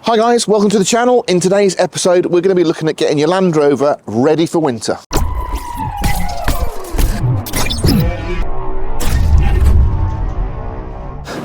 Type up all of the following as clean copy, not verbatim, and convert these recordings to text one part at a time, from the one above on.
Hi guys, welcome to the channel. In today's episode, we're going to be looking at getting your Land Rover ready for winter.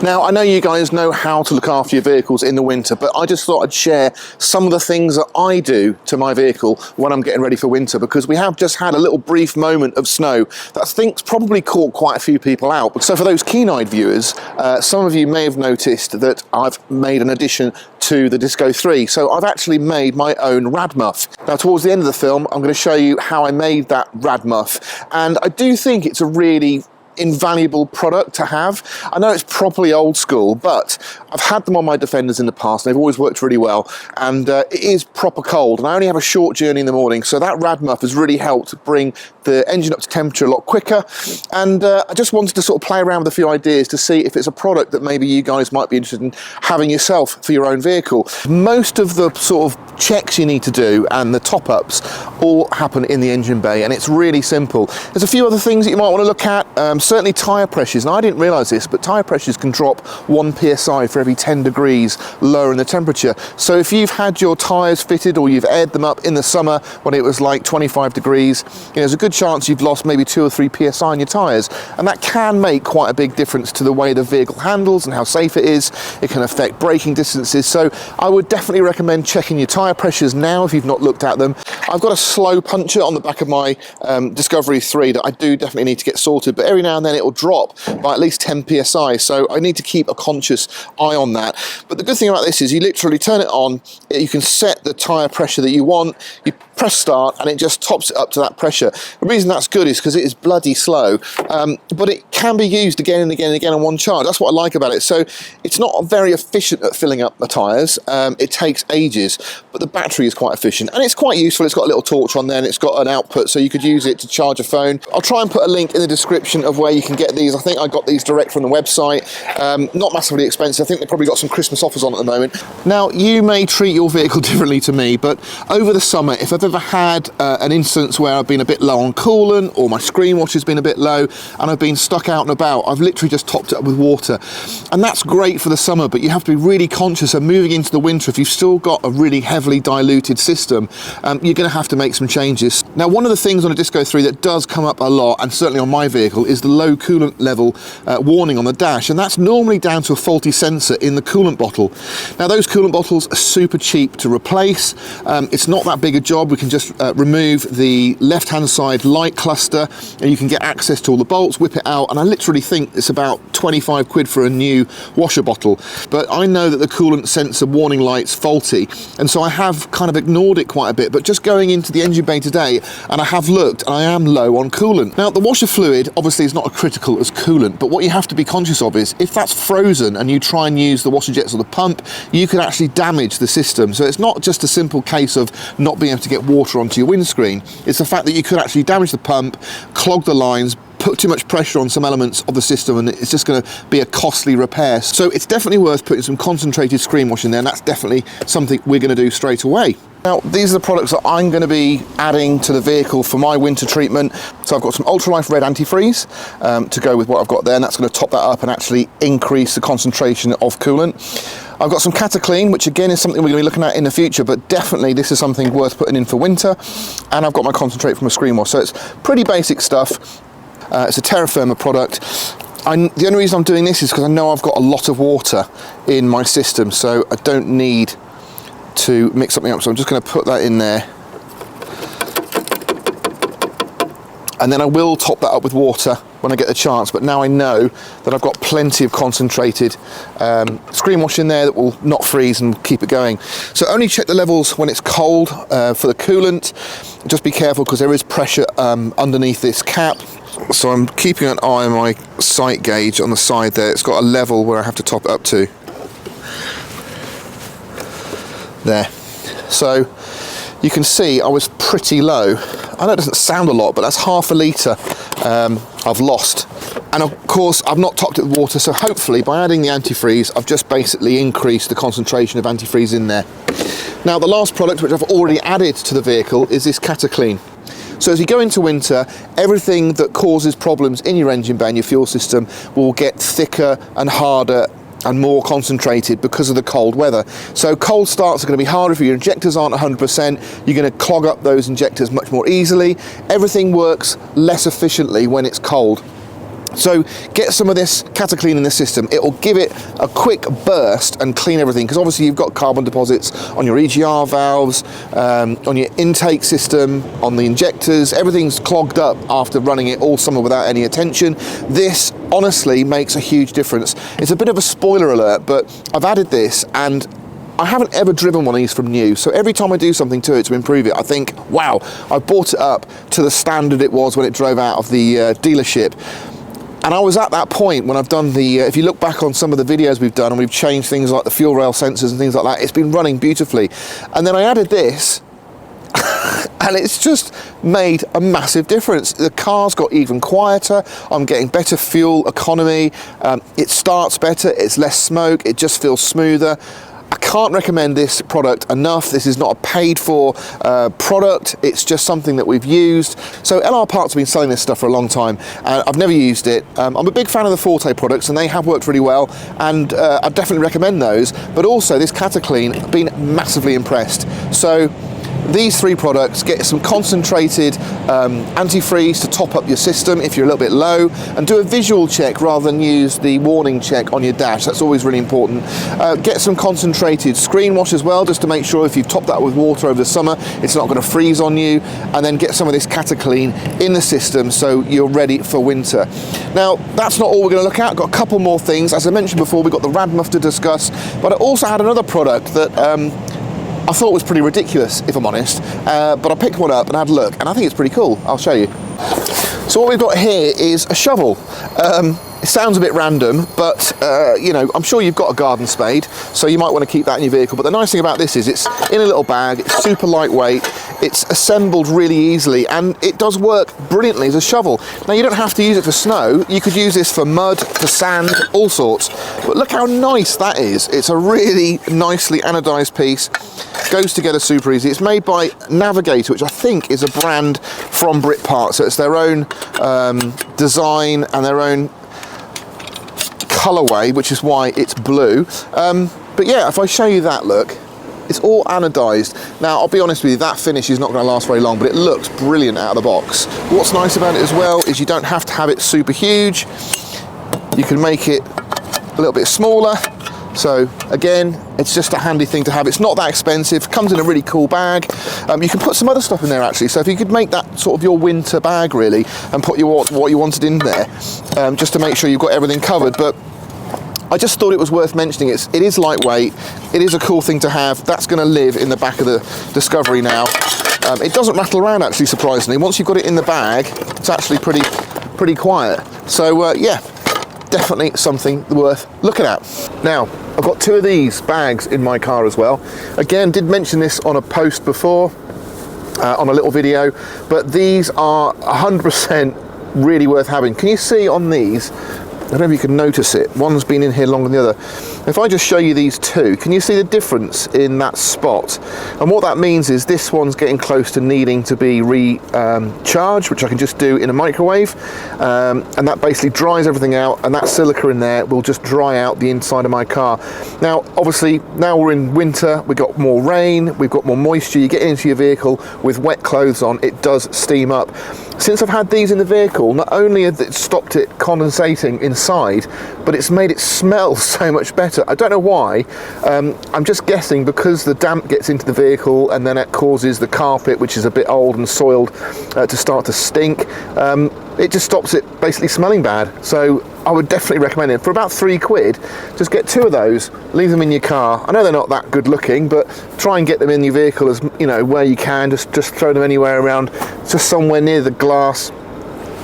Now, I know you guys know how to look after your vehicles in the winter, but I just thought I'd share some of the things that I do to my vehicle when I'm getting ready for winter, because we have just had a little brief moment of snow that I think's probably caught quite a few people out. So for those keen-eyed viewers, some of you may have noticed that I've made an addition to the Disco 3. So I've actually made my own rad muff. Now, towards the end of the film, I'm going to show you how I made that rad muff. And I do think it's a really invaluable product to have. I know it's properly old school, but I've had them on my Defenders in the past and they've always worked really well, and it is proper cold and I only have a short journey in the morning, so that rad muff has really helped bring the engine up to temperature a lot quicker. And I just wanted to sort of play around with a few ideas to see if it's a product that maybe you guys might be interested in having yourself for your own vehicle. Most of the sort of checks you need to do and the top-ups all happen in the engine bay, and it's really simple. There's a few other things that you might want to look at. Certainly tyre pressures, and I didn't realise this, but tyre pressures can drop 1 psi for every 10 degrees lower in the temperature. So if you've had your tyres fitted or you've aired them up in the summer when it was like 25 degrees, there's a good chance you've lost maybe 2 or 3 psi in your tyres, and that can make quite a big difference to the way the vehicle handles and how safe it is. It can affect braking distances, so I would definitely recommend checking your tyre pressures now if you've not looked at them. I've got a slow puncher on the back of my Discovery 3 that I do definitely need to get sorted, but every now and then it will drop by at least 10 psi, so I need to keep a conscious eye on that. But the good thing about this is you literally turn it on, you can set the tyre pressure that you want, you press start and it just tops it up to that pressure. The reason that's good is because it is bloody slow, but it can be used again and again and again on one charge. That's what I like about it. So it's not very efficient at filling up the tyres, it takes ages, but the battery is quite efficient and it's quite useful. It's got a little torch on there and it's got an output, so you could use it to charge a phone. I'll try and put a link in the description of where you can get these. I think I got these direct from the website. Not massively expensive. I think they've probably got some Christmas offers on at the moment. Now, you may treat your vehicle differently to me, but over the summer, if I've ever had an instance where I've been a bit low on coolant or my screen wash has been a bit low and I've been stuck out and about, I've literally just topped it up with water. And that's great for the summer, but you have to be really conscious of moving into the winter. If you've still got a really heavily diluted system, you're going to have to make some changes. Now, one of the things on a Disco 3 that does come up a lot, and certainly on my vehicle, is the low coolant level warning on the dash, and that's normally down to a faulty sensor in the coolant bottle. Now, those coolant bottles are super cheap to replace. It's not that big a job. We can just remove the left-hand side light cluster and you can get access to all the bolts, whip it out, and I literally think it's about 25 quid for a new washer bottle. But I know that the coolant sensor warning light's faulty, and so I have kind of ignored it quite a bit, but just going into the engine bay today, and I have looked, and I am low on coolant. Now, the washer fluid obviously is not as critical as coolant, but what you have to be conscious of is if that's frozen and you try and use the washer jets or the pump, you could actually damage the system. So it's not just a simple case of not being able to get water onto your windscreen. It's the fact that you could actually damage the pump, clog the lines, put too much pressure on some elements of the system, and it's just going to be a costly repair. So it's definitely worth putting some concentrated screen wash in there, and that's definitely something we're going to do straight away. Now, these are the products that I'm going to be adding to the vehicle for my winter treatment. So I've got some Ultralife Red Antifreeze to go with what I've got there, and that's going to top that up and actually increase the concentration of coolant. I've got some CATACLEAN, which again is something we're going to be looking at in the future, but definitely this is something worth putting in for winter. And I've got my concentrate from a screen wash, so it's pretty basic stuff. It's a TERRAFIRMA product. The only reason I'm doing this is because I know I've got a lot of water in my system, so I don't need to mix something up. So I'm just going to put that in there. And then I will top that up with water when I get the chance, but now I know that I've got plenty of concentrated screen wash in there that will not freeze and keep it going. So only check the levels when it's cold for the coolant. Just be careful because there is pressure underneath this cap. So I'm keeping an eye on my sight gauge on the side there. It's got a level where I have to top it up to. There. So you can see I was pretty low. I know it doesn't sound a lot, but that's half a litre I've lost. And of course, I've not topped it with water, so hopefully by adding the antifreeze, I've just basically increased the concentration of antifreeze in there. Now, the last product, which I've already added to the vehicle, is this CATACLEAN. So as you go into winter, everything that causes problems in your engine bay and your fuel system will get thicker and harder and more concentrated because of the cold weather. So cold starts are going to be harder if your injectors aren't 100%. You're going to clog up those injectors much more easily. Everything works less efficiently when it's cold. So get some of this CATACLEAN in the system. It will give it a quick burst and clean everything, because obviously you've got carbon deposits on your EGR valves, on your intake system, on the injectors. Everything's clogged up after running it all summer without any attention. This honestly makes a huge difference. It's a bit of a spoiler alert, but I've added this and I haven't ever driven one of these from new, so every time I do something to it to improve it, I think, wow, I brought it up to the standard it was when it drove out of the dealership. And I was at that point when I've done the, if you look back on some of the videos we've done and we've changed things like the fuel rail sensors and things like that, it's been running beautifully. And then I added this, and it's just made a massive difference. The car's got even quieter, I'm getting better fuel economy, it starts better, it's less smoke, it just feels smoother. I can't recommend this product enough. This is not a paid for product, it's just something that we've used. So LR Parts have been selling this stuff for a long time. I've never used it. I'm a big fan of the Forte products and they have worked really well, and I definitely recommend those. But also this CATACLEAN, I've been massively impressed. So these three products, get some concentrated antifreeze to top up your system if you're a little bit low, and do a visual check rather than use the warning check on your dash. That's always really important. Get some concentrated screen wash as well, just to make sure if you've topped that with water over the summer, it's not going to freeze on you. And then get some of this CATACLEAN in the system so you're ready for winter. Now, that's not all we're going to look at. I've got a couple more things. As I mentioned before, we've got the rad muff to discuss, but I also had another product that I thought was pretty ridiculous, if I'm honest, but I picked one up and had a look, and I think it's pretty cool. I'll show you. So what we've got here is a shovel. It sounds a bit random, but you know, I'm sure you've got a garden spade, so you might want to keep that in your vehicle. But the nice thing about this is it's in a little bag, it's super lightweight, it's assembled really easily, and it does work brilliantly as a shovel. Now, you don't have to use it for snow, you could use this for mud, for sand, all sorts. But look how nice that is. It's a really nicely anodized piece, goes together super easy. It's made by Navigator, which I think is a brand from Brit Parts, so it's their own design and their own colorway, which is why it's blue. But yeah, if I show you that, look, it's all anodized. Now, I'll be honest with you, that finish is not going to last very long, but it looks brilliant out of the box. What's nice about it as well is you don't have to have it super huge. You can make it a little bit smaller. So again, it's just a handy thing to have. It's not that expensive, comes in a really cool bag. You can put some other stuff in there actually. So if you could make that sort of your winter bag really, and put what you wanted in there, just to make sure you've got everything covered. But I just thought it was worth mentioning. It is lightweight, it is a cool thing to have. That's going to live in the back of the Discovery now. It doesn't rattle around actually, surprisingly. Once you've got it in the bag, it's actually pretty quiet. So yeah, definitely something worth looking at. Now, I've got two of these bags in my car as well. Again, did mention this on a post before, on a little video, but these are 100% really worth having. Can you see on these, I don't know if you can notice it, one's been in here longer than the other. If I just show you these two, can you see the difference in that spot? And what that means is this one's getting close to needing to be recharged, which I can just do in a microwave, and that basically dries everything out, and that silica in there will just dry out the inside of my car. Now, obviously, now we're in winter, we've got more rain, we've got more moisture, you get into your vehicle with wet clothes on, it does steam up. Since I've had these in the vehicle, not only has it stopped it condensating inside, but it's made it smell so much better. I don't know why. I'm just guessing because the damp gets into the vehicle and then it causes the carpet, which is a bit old and soiled, to start to stink. It just stops it basically smelling bad. So I would definitely recommend it. For about £3, just get two of those, leave them in your car. I know they're not that good looking, but try and get them in your vehicle as, you know, where you can. Just throw them anywhere around, just somewhere near the glass.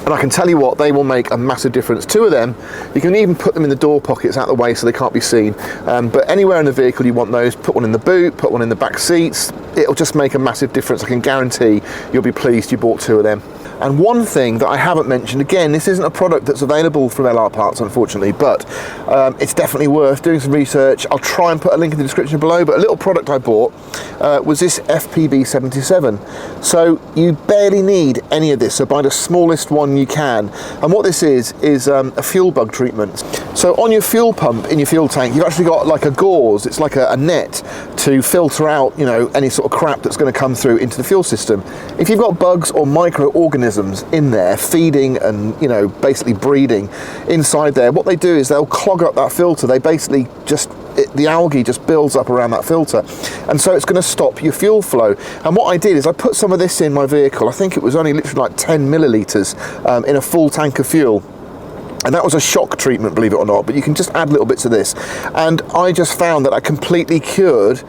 And I can tell you what, they will make a massive difference. Two of them, you can even put them in the door pockets out the way so they can't be seen. But anywhere in the vehicle you want those, put one in the boot, put one in the back seats. It'll just make a massive difference. I can guarantee you'll be pleased you bought two of them. And one thing that I haven't mentioned, again, this isn't a product that's available from LR Parts, unfortunately, but it's definitely worth doing some research. I'll try and put a link in the description below, but a little product I bought was this FPB-77. So you barely need any of this, so buy the smallest one you can. And what this is a fuel bug treatment. So on your fuel pump, in your fuel tank, you've actually got like a gauze, it's like a net to filter out, you know, any sort of crap that's going to come through into the fuel system. If you've got bugs or microorganisms in there feeding and, you know, basically breeding inside there, what they do is they'll clog up that filter. They basically just, the algae just builds up around that filter, and so it's going to stop your fuel flow. And what I did is I put some of this in my vehicle. I think it was only literally like 10 millilitres in a full tank of fuel. And that was a shock treatment, believe it or not, but you can just add little bits of this. And I just found that I completely cured,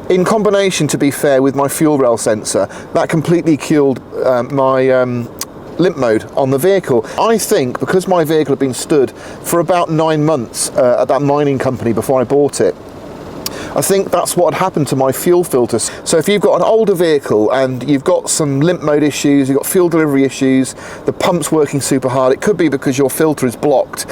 in combination, to be fair, with my fuel rail sensor, that completely cured my limp mode on the vehicle. I think because my vehicle had been stood for about 9 months at that mining company before I bought it, I think that's what had happened to my fuel filters. So if you've got an older vehicle and you've got some limp mode issues, you've got fuel delivery issues, the pump's working super hard, it could be because your filter is blocked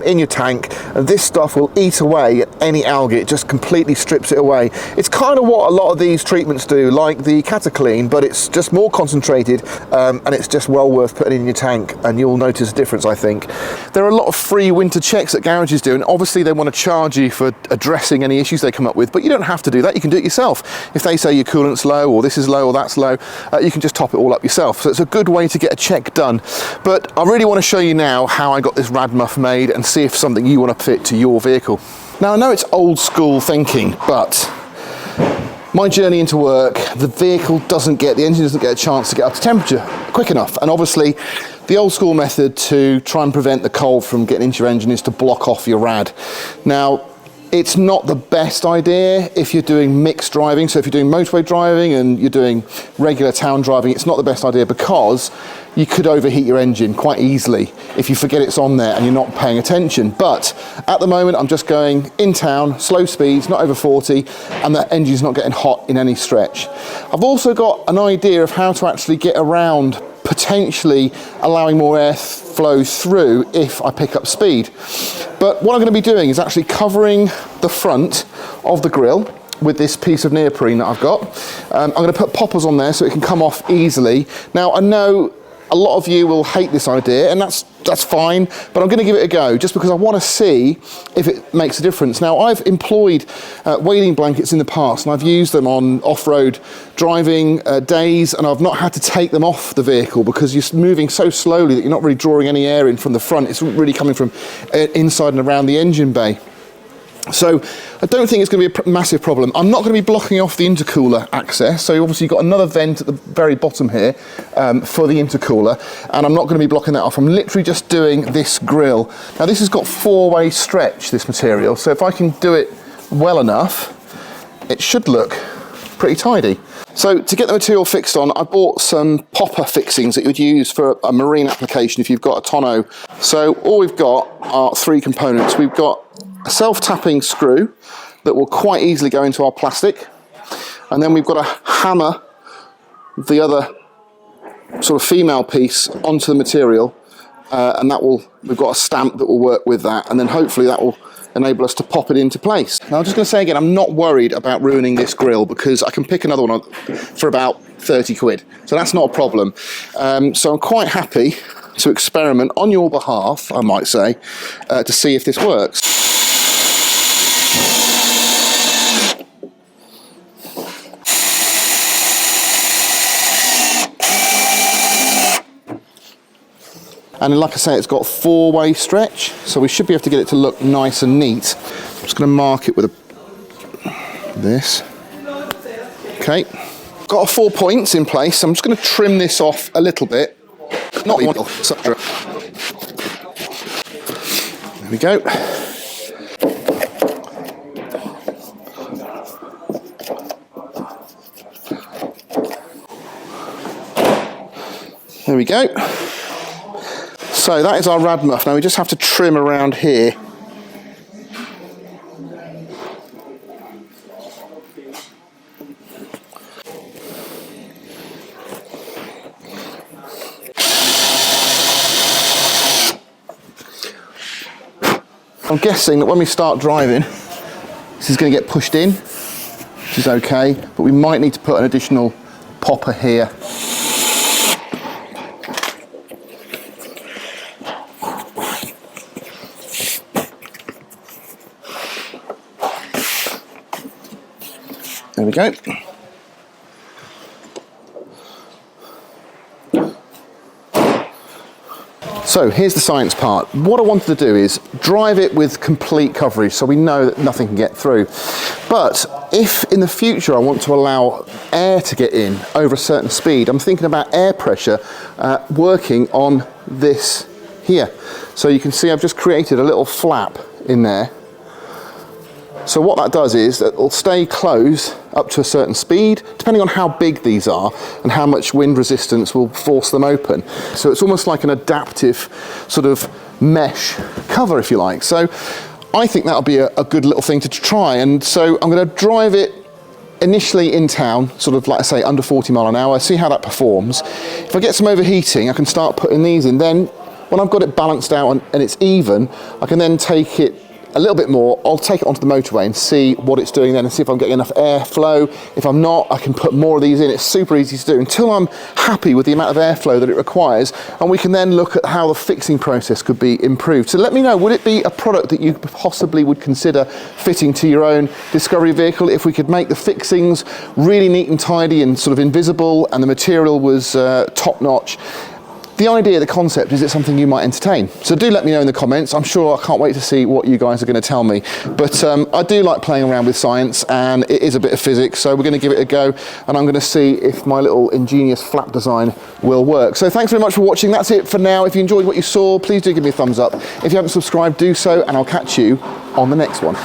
in your tank, and this stuff will eat away at any algae. It just completely strips it away. It's kind of what a lot of these treatments do, like the CATACLEAN, but it's just more concentrated, and it's just well worth putting in your tank, and you'll notice a difference, I think. There are a lot of free winter checks that garages do, and obviously they want to charge you for addressing any issues they come up with, but you don't have to do that. You can do it yourself. If they say your coolant's low, or this is low, or that's low, you can just top it all up yourself. So it's a good way to get a check done. But I really want to show you now how I got this rad muff made and see if something you want to fit to your vehicle. Now I know it's old school thinking, but my journey into work, the engine doesn't get a chance to get up to temperature quick enough. And obviously the old school method to try and prevent the cold from getting into your engine is to block off your rad. Now, it's not the best idea if you're doing mixed driving. So if you're doing motorway driving and you're doing regular town driving, it's not the best idea because you could overheat your engine quite easily if you forget it's on there and you're not paying attention. But at the moment, I'm just going in town, slow speeds, not over 40, and the engine's not getting hot in any stretch. I've also got an idea of how to actually get around potentially allowing more air flow through if I pick up speed. But what I'm going to be doing is actually covering the front of the grille with this piece of neoprene that I've got. I'm going to put poppers on there so it can come off easily. Now I know a lot of you will hate this idea, and that's fine, but I'm going to give it a go just because I want to see if it makes a difference. Now I've employed wading blankets in the past, and I've used them on off-road driving days, and I've not had to take them off the vehicle because you're moving so slowly that you're not really drawing any air in from the front. It's really coming from inside and around the engine bay. So I don't think it's going to be a massive problem. I'm not going to be blocking off the intercooler access. So obviously you've got another vent at the very bottom here for the intercooler, and I'm not going to be blocking that off. I'm literally just doing this grille. Now this has got 4-way stretch, this material. So if I can do it well enough, it should look pretty tidy. So to get the material fixed on, I bought some popper fixings that you would use for a marine application if you've got a tonneau. So all we've got are 3 components. We've got a self-tapping screw that will quite easily go into our plastic, and then we've got to hammer the other sort of female piece onto the material, and we've got a stamp that will work with that, and then hopefully that will enable us to pop it into place. Now I'm just going to say again, I'm not worried about ruining this grill because I can pick another one for about 30 quid, so that's not a problem. So I'm quite happy to experiment on your behalf, I might say, to see if this works. And like I say, it's got 4-way stretch, so we should be able to get it to look nice and neat. I'm just going to mark it with this. Okay, got our 4 points in place. I'm just going to trim this off a little bit. Not even, etc. There we go. There we go. So that is our rad muff. Now we just have to trim around here. I'm guessing that when we start driving, this is going to get pushed in, which is okay, but we might need to put an additional popper here. There we go. So here's the science part. What I wanted to do is drive it with complete coverage so we know that nothing can get through. But if in the future I want to allow air to get in over a certain speed, I'm thinking about air pressure working on this here. So you can see I've just created a little flap in there. So what that does is that it'll stay closed up to a certain speed, depending on how big these are and how much wind resistance will force them open. So it's almost like an adaptive sort of mesh cover, if you like. So I think that'll be a good little thing to try. And so I'm going to drive it initially in town, sort of like I say, under 40 mile an hour, see how that performs. If I get some overheating, I can start putting these in. Then when I've got it balanced out and it's even, I can then take it a little bit more, I'll take it onto the motorway and see what it's doing then and see if I'm getting enough airflow. If I'm not, I can put more of these in. It's super easy to do until I'm happy with the amount of airflow that it requires, and we can then look at how the fixing process could be improved. So let me know, would it be a product that you possibly would consider fitting to your own Discovery vehicle if we could make the fixings really neat and tidy and sort of invisible and the material was top notch? The idea, the concept, is it something you might entertain? So do let me know in the comments. I'm sure I can't wait to see what you guys are going to tell me. But I do like playing around with science, and it is a bit of physics, so we're going to give it a go, and I'm going to see if my little ingenious flap design will work. So thanks very much for watching. That's it for now. If you enjoyed what you saw, please do give me a thumbs up. If you haven't subscribed, do so, and I'll catch you on the next one.